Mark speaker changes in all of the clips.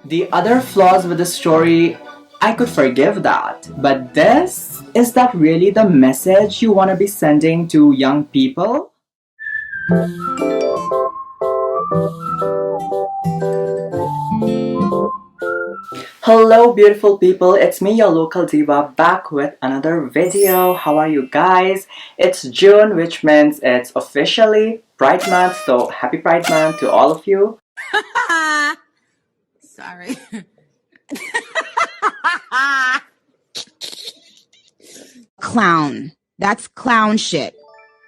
Speaker 1: The other flaws with the story, I could forgive that. But this, is that really the message you want to be sending to young people? Hello beautiful people, it's me your local diva back with another video. How are you guys? It's June, which means it's officially Pride Month, so happy Pride Month to all of you.
Speaker 2: Sorry. Clown. That's clown shit.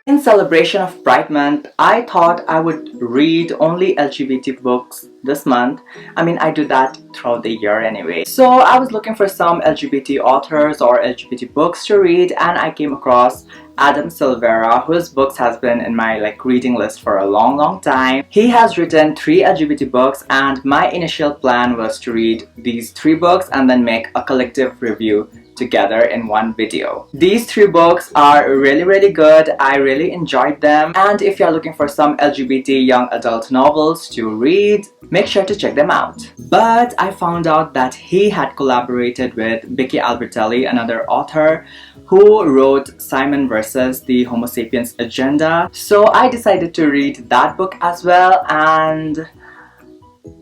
Speaker 1: In celebration of Pride Month, I thought I would read only LGBT books this month. I mean, I do that throughout the year anyway. So I was looking for some LGBT authors or LGBT books to read, and I came across Adam Silvera, whose books has been in my reading list for a long time. He has written 3 LGBT books, and my initial plan was to read these 3 books and then make a collective review together in one video. These 3 books are really good. I really enjoyed them, and if you're looking for some LGBT young adult novels to read, make sure to check them out. But I found out that he had collaborated with Vicky Albertelli, another author, who wrote Simon versus the Homo sapiens agenda. So I decided to read that book as well, and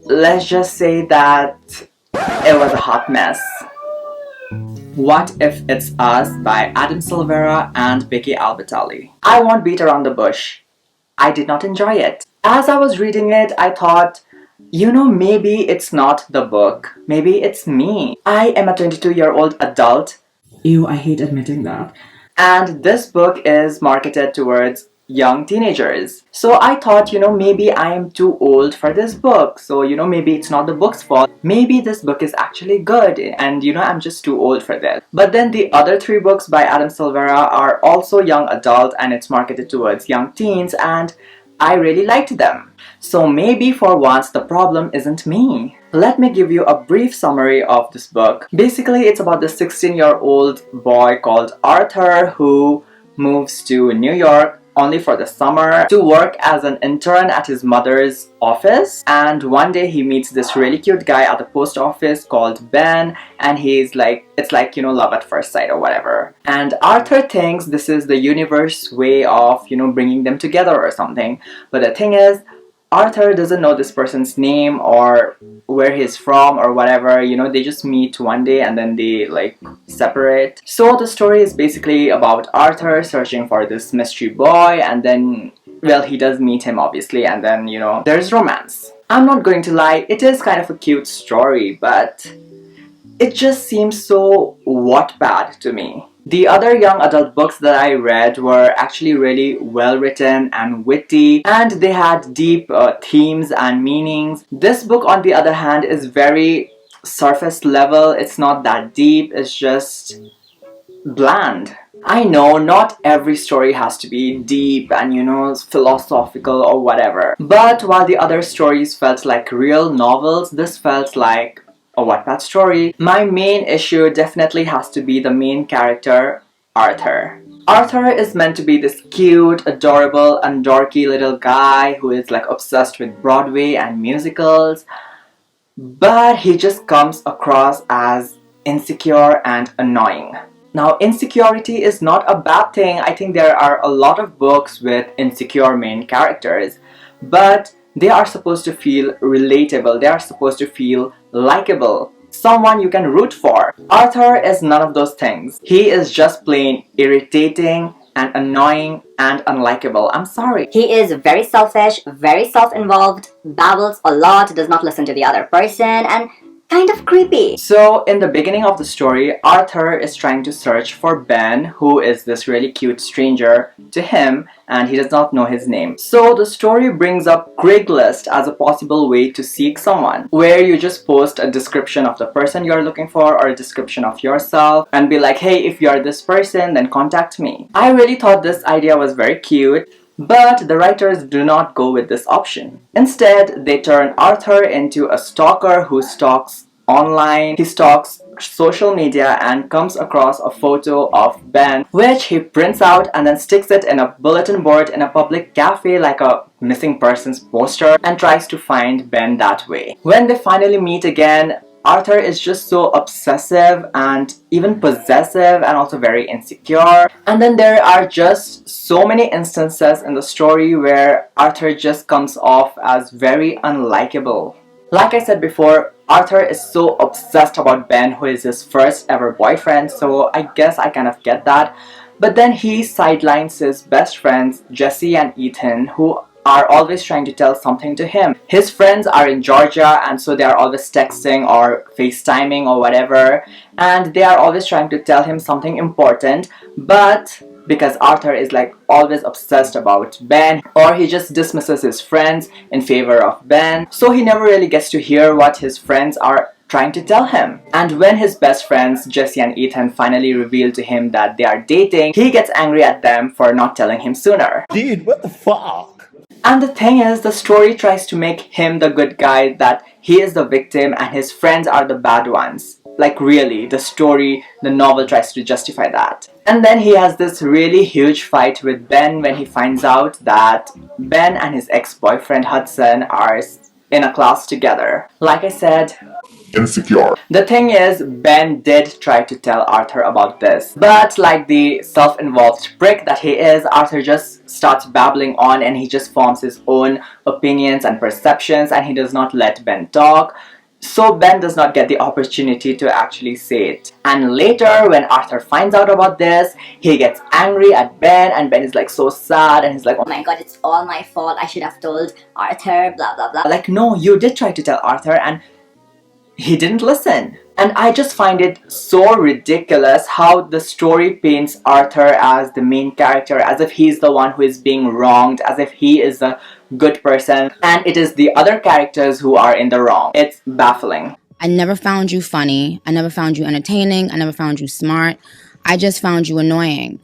Speaker 1: let's just say that it was a hot mess. What If It's Us by Adam Silvera and Vicky Albertelli. I won't beat around the bush. I did not enjoy it. As I was reading it, I thought, maybe it's not the book. Maybe it's me. I am a 22-year-old adult. Ew, I hate admitting that. And this book is marketed towards young teenagers. So I thought, maybe I am too old for this book. So, maybe it's not the book's fault. Maybe this book is actually good and, I'm just too old for this. But then the other 3 books by Adam Silvera are also young adult and it's marketed towards young teens, and I really liked them. So maybe for once the problem isn't me. Let me give you a brief summary of this book. Basically, it's about this 16-year-old boy called Arthur who moves to New York only for the summer to work as an intern at his mother's office. And one day he meets this really cute guy at the post office called Ben, and he's like, it's like, love at first sight or whatever. And Arthur thinks this is the universe way of, bringing them together or something. But the thing is, Arthur doesn't know this person's name or where he's from or whatever, they just meet one day and then they separate. So the story is basically about Arthur searching for this mystery boy, and then, well, he does meet him obviously, and then, there's romance. I'm not going to lie, it is kind of a cute story, but it just seems so Wattpad to me. The other young adult books that I read were actually really well written and witty, and they had deep themes and meanings. This book, on the other hand, is very surface level. It's not that deep, it's just bland. I know not every story has to be deep and philosophical or whatever, but while the other stories felt like real novels, this felt like a Wattpad story. My main issue definitely has to be the main character, Arthur. Arthur is meant to be this cute, adorable, and dorky little guy who is obsessed with Broadway and musicals, but he just comes across as insecure and annoying. Now, insecurity is not a bad thing. I think there are a lot of books with insecure main characters, but they are supposed to feel relatable. They are supposed to feel likable. Someone you can root for. Arthur is none of those things. He is just plain irritating and annoying and unlikable. I'm sorry.
Speaker 3: He is very selfish, very self-involved, babbles a lot, does not listen to the other person, and kind of creepy.
Speaker 1: So in the beginning of the story, Arthur is trying to search for Ben, who is this really cute stranger to him, and he does not know his name. So the story brings up Craigslist as a possible way to seek someone, where you just post a description of the person you're looking for or a description of yourself and be like, hey, if you're this person, then contact me. I really thought this idea was very cute, but the writers do not go with this option. Instead, they turn Arthur into a stalker who stalks online, he stalks social media and comes across a photo of Ben, which he prints out and then sticks it in a bulletin board in a public cafe like a missing persons poster and tries to find Ben that way. When they finally meet again, Arthur is just so obsessive and even possessive and also very insecure. And then there are just so many instances in the story where Arthur just comes off as very unlikable. Like I said before, Arthur is so obsessed about Ben, who is his first ever boyfriend, so I guess I kind of get that. But then he sidelines his best friends, Jesse and Ethan, who are always trying to tell something to him. His friends are in Georgia, and so they are always texting or FaceTiming or whatever, and they are always trying to tell him something important, but because Arthur is like always obsessed about Ben, or he just dismisses his friends in favor of Ben, so he never really gets to hear what his friends are trying to tell him. And when his best friends Jesse and Ethan finally reveal to him that they are dating, he gets angry at them for not telling him sooner.
Speaker 4: Dude, what the fuck?
Speaker 1: And the thing is, the story tries to make him the good guy, that he is the victim and his friends are the bad ones. Like really, the novel tries to justify that. And then he has this really huge fight with Ben when he finds out that Ben and his ex-boyfriend Hudson are in a class together. Like I said,
Speaker 4: Insecure.
Speaker 1: the thing is, Ben did try to tell Arthur about this, but like the self-involved prick that he is, Arthur just starts babbling on and he just forms his own opinions and perceptions and he does not let Ben talk. So Ben does not get the opportunity to actually say it. And later, when Arthur finds out about this, he gets angry at Ben and Ben is like so sad and he's like,
Speaker 3: Oh my god, it's all my fault. I should have told Arthur, blah blah blah.
Speaker 1: like, no, you did try to tell Arthur and he didn't listen. And I just find it so ridiculous how the story paints Arthur as the main character, as if he's the one who is being wronged, as if he is a good person, and it is the other characters who are in the wrong. It's baffling.
Speaker 2: I never found you funny. I never found you entertaining. I never found you smart. I just found you annoying.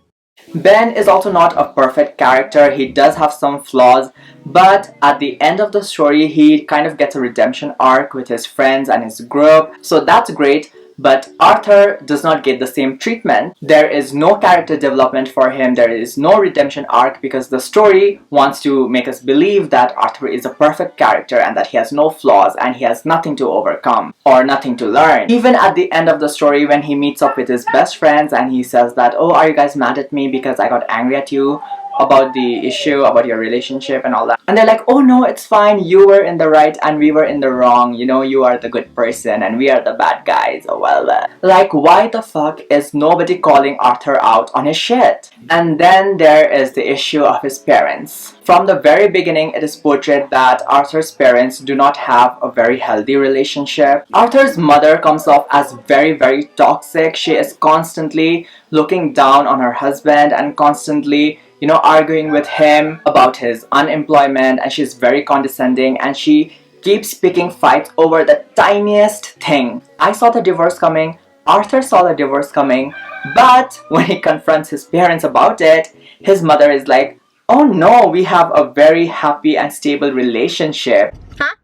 Speaker 1: Ben is also not a perfect character. He does have some flaws, but at the end of the story, he kind of gets a redemption arc with his friends and his group, so that's great. But Arthur does not get the same treatment. There is no character development for him. There is no redemption arc because the story wants to make us believe that Arthur is a perfect character and that he has no flaws and he has nothing to overcome or nothing to learn. Even at the end of the story, when he meets up with his best friends and he says that, oh, are you guys mad at me because I got angry at you about the issue, about your relationship and all that. And they're like, oh no, it's fine, you were in the right and we were in the wrong, you know, you are the good person and we are the bad guys, oh well then. Like, why the fuck is nobody calling Arthur out on his shit? And then there is the issue of his parents. From the very beginning, it is portrayed that Arthur's parents do not have a very healthy relationship. Arthur's mother comes off as very, very toxic. She is constantly looking down on her husband and constantly, you know, arguing with him about his unemployment, and she's very condescending and she keeps picking fights over the tiniest thing. I saw the divorce coming, Arthur saw the divorce coming, but when he confronts his parents about it, his mother is like, oh no, we have a very happy and stable relationship.
Speaker 5: Huh?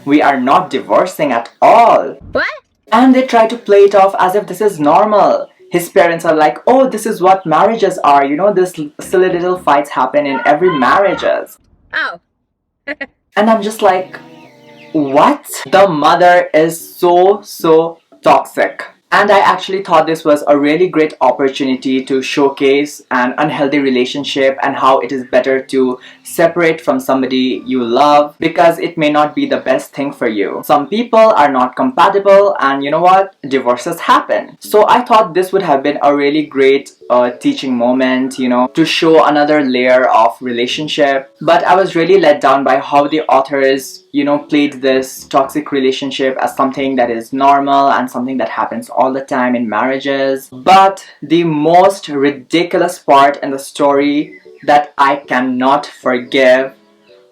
Speaker 1: We are not divorcing at all.
Speaker 5: What?
Speaker 1: And they try to play it off as if this is normal. His parents are like, oh, this is what marriages are, you know, this silly little fights happen in every marriages.
Speaker 5: Oh.
Speaker 1: And I'm just like, what? The mother is so toxic. And I actually thought this was a really great opportunity to showcase an unhealthy relationship and how it is better to separate from somebody you love because it may not be the best thing for you. Some people are not compatible and you know what? Divorces happen. So I thought this would have been a really great teaching moment, you know, to show another layer of relationship. But I was really let down by how the authors, you know, played this toxic relationship as something that is normal and something that happens all the time in marriages. But the most ridiculous part in the story that I cannot forgive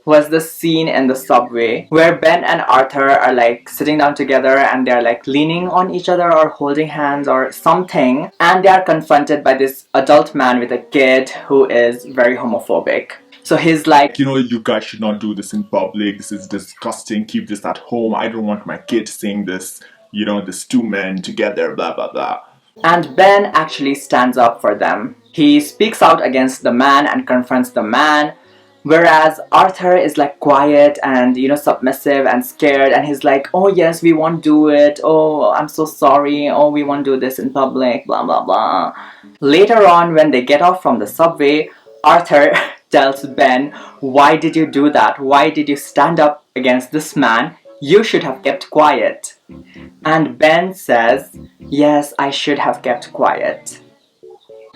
Speaker 1: was the scene in the subway where Ben and Arthur are like sitting down together and they're like leaning on each other or holding hands or something, and they are confronted by this adult man with a kid who is very homophobic. So he's like,
Speaker 4: You know, you guys should not do this in public. This is disgusting. Keep this at home. I don't want my kid seeing this. you know, these two men together, blah, blah, blah.
Speaker 1: And Ben actually stands up for them. He speaks out against the man and confronts the man, whereas Arthur is like quiet and, you know, submissive and scared, and he's like, oh yes, we won't do it, oh I'm so sorry, oh we won't do this in public, blah blah blah. Later on, when they get off from the subway, Arthur tells Ben, why did you do that? Why did you stand up against this man? You should have kept quiet. And Ben says, yes, I should have kept quiet.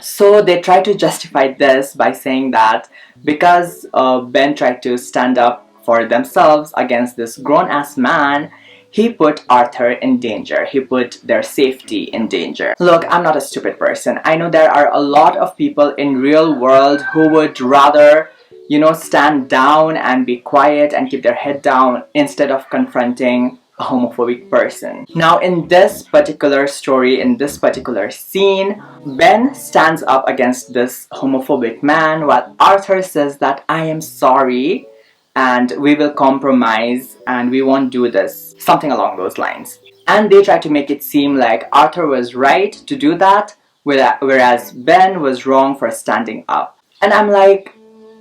Speaker 1: So they try to justify this by saying that because Ben tried to stand up for themselves against this grown-ass man, he put Arthur in danger. He put their safety in danger. Look, I'm not a stupid person. I know there are a lot of people in real world who would rather, you know, stand down and be quiet and keep their head down instead of confronting a homophobic person. Now in this particular story, in this particular scene, Ben stands up against this homophobic man while Arthur says that I am sorry and we will compromise and we won't do this. Something along those lines. And they try to make it seem like Arthur was right to do that, whereas Ben was wrong for standing up. And I'm like,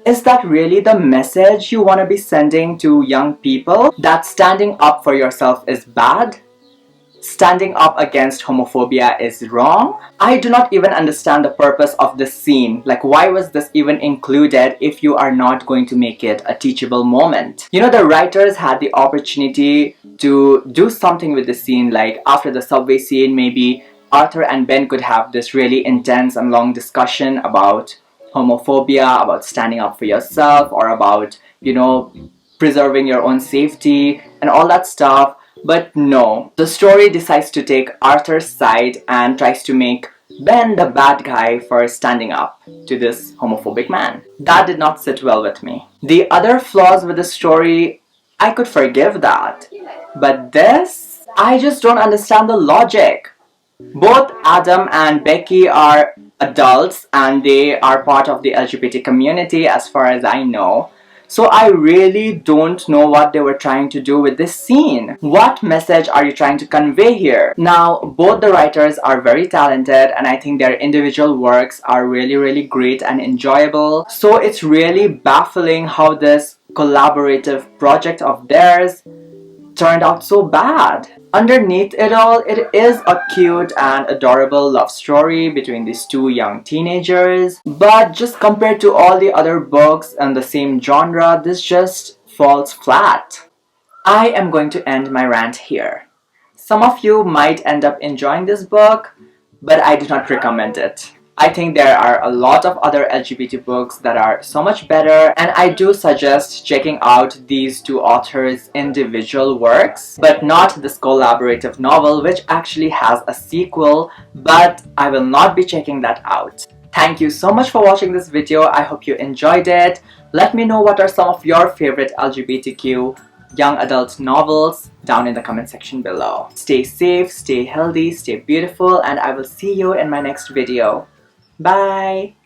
Speaker 1: is that really the message you want to be sending to young people? That standing up for yourself is bad? Standing up against homophobia is wrong? I do not even understand the purpose of this scene. Like, why was this even included if you are not going to make it a teachable moment? You know, the writers had the opportunity to do something with the scene, like after the subway scene, maybe Arthur and Ben could have this really intense and long discussion about homophobia, about standing up for yourself, or about, you know, preserving your own safety and all that stuff. But no, the story decides to take Arthur's side and tries to make Ben the bad guy for standing up to this homophobic man. That did not sit well with me. The other flaws with the story, I could forgive that. But this, I just don't understand the logic. Both Adam and Becky are adults and they are part of the LGBT community as far as I know. So I really don't know what they were trying to do with this scene. What message are you trying to convey here? Now, both the writers are very talented and I think their individual works are really great and enjoyable. So it's really baffling how this collaborative project of theirs turned out so bad. Underneath it all, it is a cute and adorable love story between these two young teenagers, but just compared to all the other books in the same genre, this just falls flat. I am going to end my rant here. Some of you might end up enjoying this book, but I do not recommend it. I think there are a lot of other LGBT books that are so much better, and I do suggest checking out these two authors' individual works, but not this collaborative novel, which actually has a sequel, but I will not be checking that out. Thank you so much for watching this video. I hope you enjoyed it. Let me know what are some of your favorite LGBTQ young adult novels down in the comment section below. Stay safe, stay healthy, stay beautiful, and I will see you in my next video. Bye!